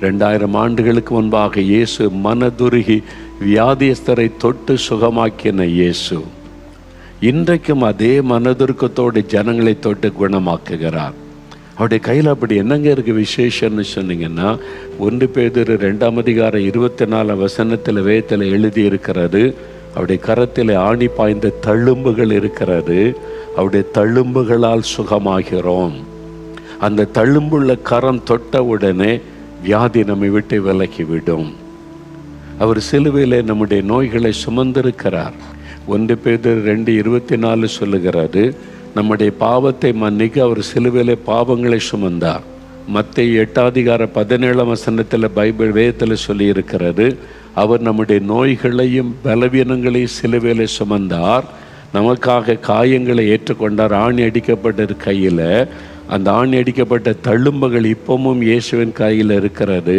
2000 ஆண்டுகளுக்கு முன்பாக இயேசு மனதுருகி வியாதியஸ்தரை தொட்டு சுகமாக்கின இயேசு இன்றைக்கும் அதே மனதுருக்கத்தோடு ஜனங்களை தொட்டு குணமாக்குகிறார். அவருடைய கையில் அப்படி என்னங்க இருக்குது விசேஷம்னு சொன்னீங்கன்னா, 1 பேதுரு 2:24 வேதத்தில் எழுதி இருக்கிறது, அவருடைய கரத்தில் ஆணி பாய்ந்த தழும்புகள் இருக்கிறது, அவருடைய தழும்புகளால் சுகமாகிறோம். அந்த தழும்புள்ள கரம் தொட்ட உடனே வியாதி நம்மை விட்டு விலகிவிடும். அவர் சிலுவையில் நம்முடைய நோய்களை சுமந்திருக்கிறார். 1 பேதுரு 2:24 சொல்லுகிறது, நம்முடைய பாவத்தை மன்னிக்க அவர் சிலுவையிலே பாவங்களை சுமந்தார். மத்தேயு 8:17 பைபிள் வேதத்தில் சொல்லி இருக்கிறது, அவர் நம்முடைய நோய்களையும் பலவீனங்களையும் சிலுவையிலே சுமந்தார், நமக்காக காயங்களை ஏற்றுக்கொண்டார். ஆணி அடிக்கப்பட்ட கையில் அந்த ஆணி அடிக்கப்பட்ட தழும்புகள் இப்பவும் இயேசுவின் கையில் இருக்கிறது.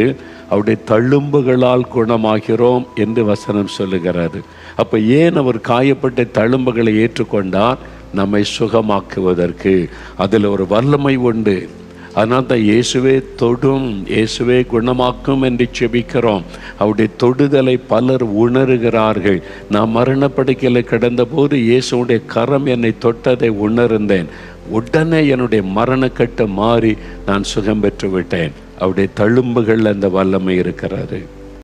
அவருடைய தழும்புகளால் குணமாகிறோம் என்று வசனம் சொல்லுகிறது. அப்போ ஏன் அவர் காயப்பட்ட தழும்புகளை ஏற்றுக்கொண்டார்? நம்மை சுகமாக்குவதற்கு. அதில் ஒரு வல்லமை உண்டு. அதனால் தான் இயேசுவே தொடும், இயேசுவே குணமாக்கும் என்று செபிக்கிறோம். அவருடைய தொடுதலை பலர் உணர்கிறார்கள். நான் மரணப்படுக்கையில் கிடந்தபோது இயேசுடைய கரம் என்னை தொட்டதை உணர்ந்தேன். உடனே என்னுடைய மரணக்கட்டு மாறி நான் சுகம் பெற்று விட்டேன். அவருடைய தழும்புகள் அந்த வல்லமை இருக்கிறது.